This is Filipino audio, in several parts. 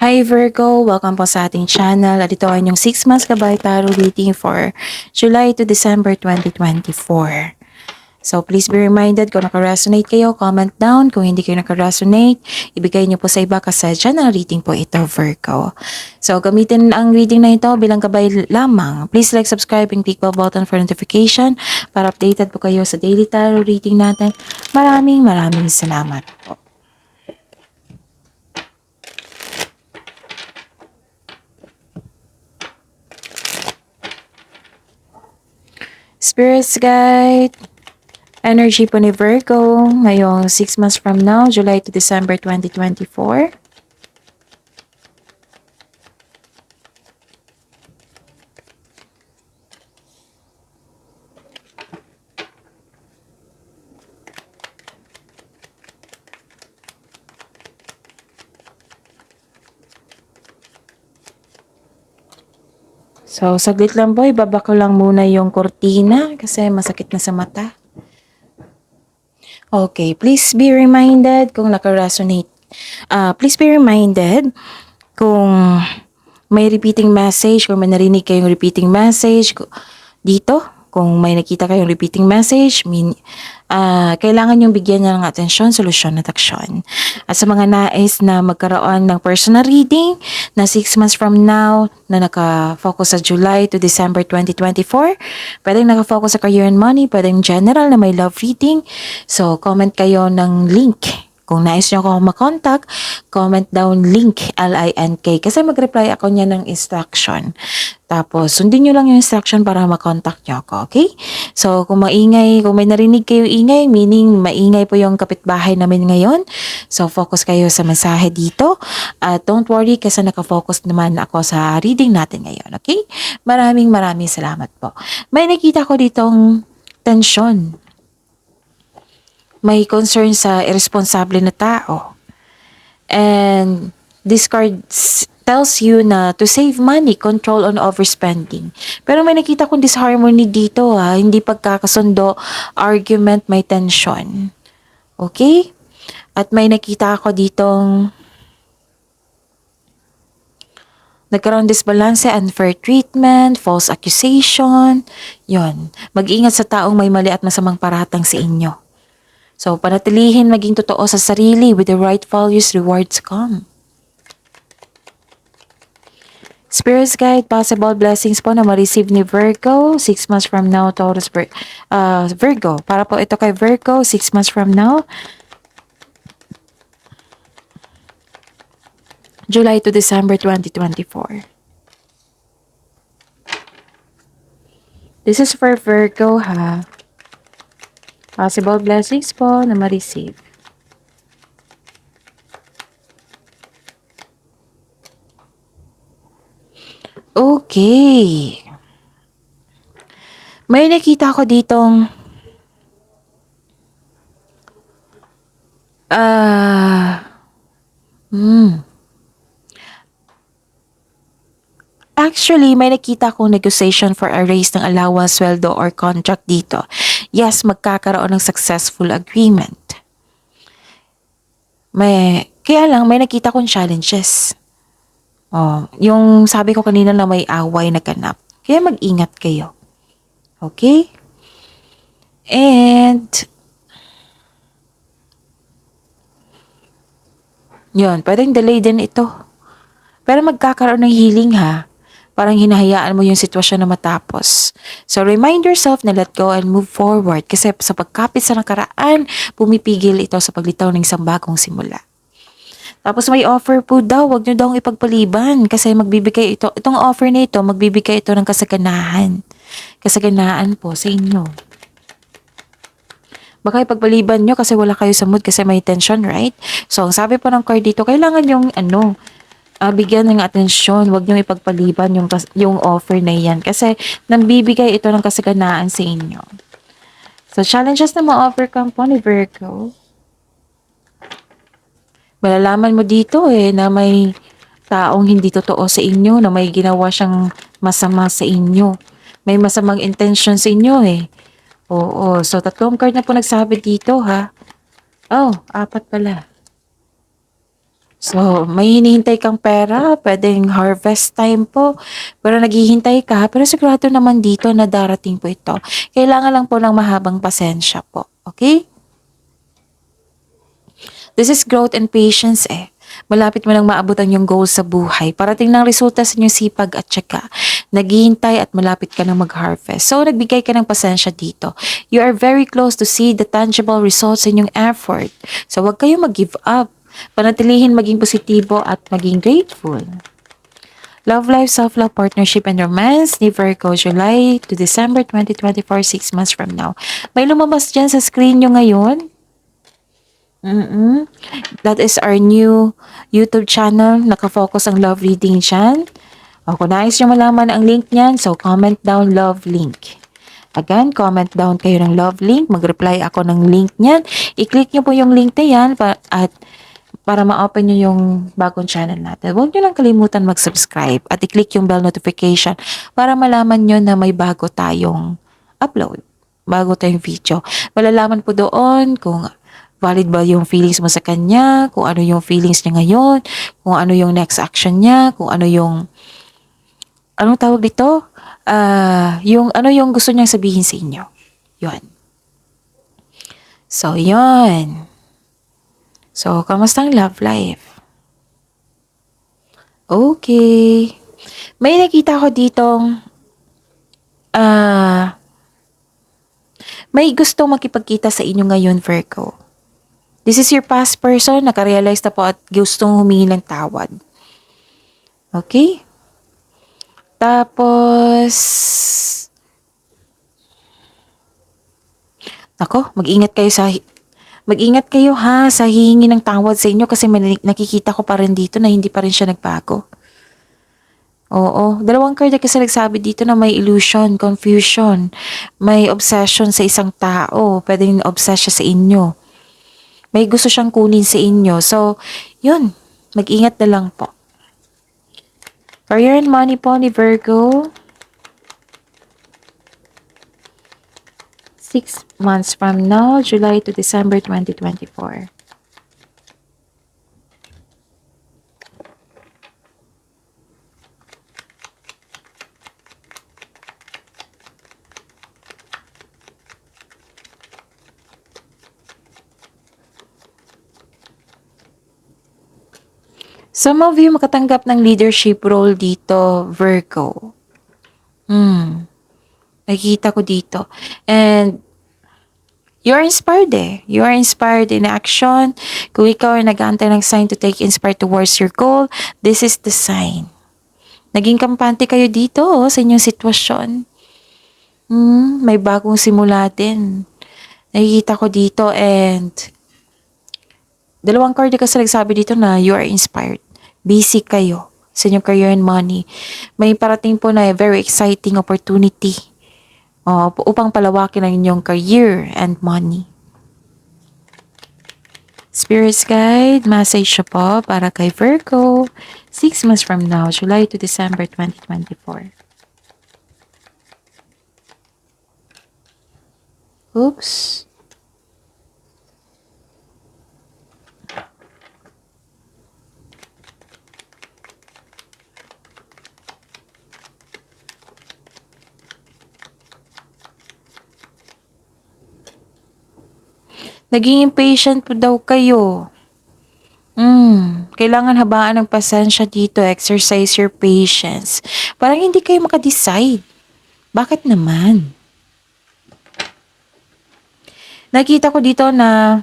Hi Virgo! Welcome po sa ating channel. At ito ay yung 6 months kabay tarot reading for July to December 2024. So please be reminded kung naka-resonate kayo, comment down. Kung hindi kayo naka-resonate, ibigay niyo po sa iba kasi channel reading po ito Virgo. So gamitin ang reading na ito bilang gabay lamang. Please like, subscribe, and click bell button for notification para updated po kayo sa daily tarot reading natin. Maraming salamat po. Spirits Guide, energy po ni Virgo ngayong 6 months from now, July to December 2024. So, saglit lang po, ibaba ko lang muna yung kortina kasi masakit na sa mata. Okay, please be reminded kung naka-resonate. Please be reminded kung may repeating message, kung may narinig kayong repeating message dito, kung may nakita kayong repeating message, kailangan yung bigyan niya ng atensyon, solusyon at aksyon. At sa mga nais na magkaroon ng personal reading na 6 months from now na nakafocus sa July to December 2024, pwedeng nakafocus sa career and money, pwedeng general na may love reading. So, comment kayo ng link. Kung nais nyo ako makontak, comment down link LINK kasi mag-reply ako niya ng instruction. Tapos, sundin nyo lang yung instruction para makontak nyo ako, okay? So, kung maingay, kung may narinig kayo ingay, meaning maingay po yung kapitbahay namin ngayon. So, focus kayo sa mensahe dito. At don't worry kasi nakafocus naman ako sa reading natin ngayon, okay? Maraming salamat po. May nakita ko ditong tensyon. May concern sa irresponsible na tao. And this card tells you na to save money, control on overspending. Pero may nakita kong disharmony dito hindi pagkakasundo, argument, may tension. Okay? At may nakita ako ditong nagkaroon disbalance, unfair treatment, false accusation. Yon. Mag-ingat sa taong may mali at masamang paratang sa inyo. So, panatilihin maging totoo sa sarili. With the right values, rewards come. Spirits Guide, possible blessings po na ma-receive ni Virgo 6 months from now, Taurus, Virgo. Para po ito kay Virgo 6 months from now, July to December 2024. This is for Virgo ha. Possible blessings po na ma-receive. Okay. May nakita ko ditong Actually, may nakita kong negotiation for a raise ng allowance, sweldo, or contract dito. Yes, magkakaroon ng successful agreement. Kaya lang, may nakita kong challenges. Yung sabi ko kanina na may away na ganap. Kaya mag-ingat kayo. Okay? And yun, pwedeng delay din ito. Pero magkakaroon ng healing ha. Parang hinahayaan mo yung sitwasyon na matapos. So, remind yourself na let go and move forward. Kasi sa pagkapit sa nakaraan, pumipigil ito sa paglitaw ng isang bagong simula. Tapos may offer po daw, wag nyo daw ipagpaliban. Kasi magbibigay ito, itong offer na ito, magbibigay ito ng kasaganahan. Kasaganaan po sa inyo. Baka ipagpaliban nyo kasi wala kayo sa mood kasi may tension, right? So, ang sabi po ng card dito, kailangan yung bigyan ng atensyon, wag niyo ipagpaliban yung offer na yan kasi nambibigay ito ng kasaganaan sa inyo. So, challenges na ma-overcome po ni Virgo. Malalaman mo dito na may taong hindi totoo sa inyo, na may ginawa siyang masama sa inyo. May masamang intention sa inyo Oo, so 3 card na po nagsabi dito ha. 4 pala. So, may hinihintay kang pera, pwedeng harvest time po, pero naghihintay ka, pero sigurado naman dito na darating po ito. Kailangan lang po ng mahabang pasensya po. Okay? This is growth and patience eh. Malapit mo nang maabutan yung goals sa buhay. Parating ng resulta sa inyong sipag at syaga. Naghihintay at malapit ka nang mag-harvest. So, nagbigay ka ng pasensya dito. You are very close to see the tangible results sa inyong effort. So, huwag kayong mag-give up. Panatilihin maging positibo at maging grateful. Love life, self-love, partnership, and romance ni Virgo, July to December 2024, 6 months from now. May lumabas dyan sa screen nyo ngayon. That is our new YouTube channel. Nakafocus ang love reading dyan. O, kung nais nyo malaman ang link niyan, so comment down love link. Again, comment down kayo ng love link. Mag-reply ako ng link niyan. I-click nyo po yung link na yan at para ma-open nyo yung bagong channel natin. Huwag nyo lang kalimutan mag-subscribe at i-click yung bell notification para malaman nyo na may bago tayong upload. Bago tayong video. Malalaman po doon kung valid ba yung feelings mo sa kanya, kung ano yung feelings niya ngayon, kung ano yung next action niya, kung ano yung, anong tawag dito? Yung ano yung gusto niyang sabihin sa inyo. Yun. So, yun. So, kamusta ang love life? Okay. May nakita ko ditong may gusto makipagkita sa inyo ngayon, Virgo. This is your past person, nakarealize na po at gustong humingi ng tawad. Okay? Tapos, nako, mag-ingat kayo ha sa hihingi ng tawad sa inyo kasi may nakikita ko pa rin dito na hindi pa rin siya nagbago. Oo, dalawang card kasi nagsabi dito na may illusion, confusion, may obsession sa isang tao, pwedeng obsessed siya sa inyo. May gusto siyang kunin sa inyo. So, yun. Mag-ingat na lang po. Career and money po ni Virgo. 6 months from now, July to December 2024. Some of you makatanggap ng leadership role dito, Virgo. Nakikita ko dito. And you are inspired eh. You are inspired in action. Kung ikaw ay nag-aantay ng sign to take inspired towards your goal, this is the sign. Naging kampante kayo dito sa inyong sitwasyon. May bagong simula din. Nakikita ko dito and dalawang card kasi nagsabi dito na you are inspired. Busy kayo sa inyong career and money. May parating po na very exciting opportunity upang palawakin ang inyong career and money. Spirits Guide, message siya po para kay Virgo, 6 months from now, July to December 2024. Oops. Naging impatient po daw kayo. Kailangan habaan ng pasensya dito. Exercise your patience. Parang hindi kayo makadecide. Bakit naman? Nakita ko dito na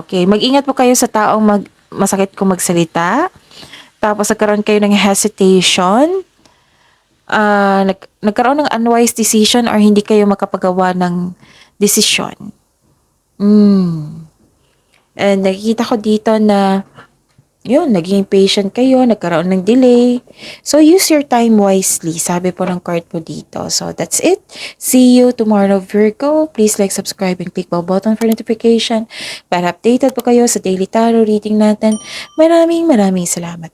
okay. Mag-ingat po kayo sa taong masakit kung magsalita. Tapos nagkaroon kayo ng hesitation. Nagkaroon ng unwise decision or hindi kayo makapagawa ng desisyon. And nakikita ko dito na yun, naging patient kayo, nagkaroon ng delay. So, use your time wisely, sabi po ng card po dito. So, that's it. See you tomorrow, Virgo. Please like, subscribe, and click bell button for notification para updated po kayo sa daily tarot reading natin. Maraming salamat.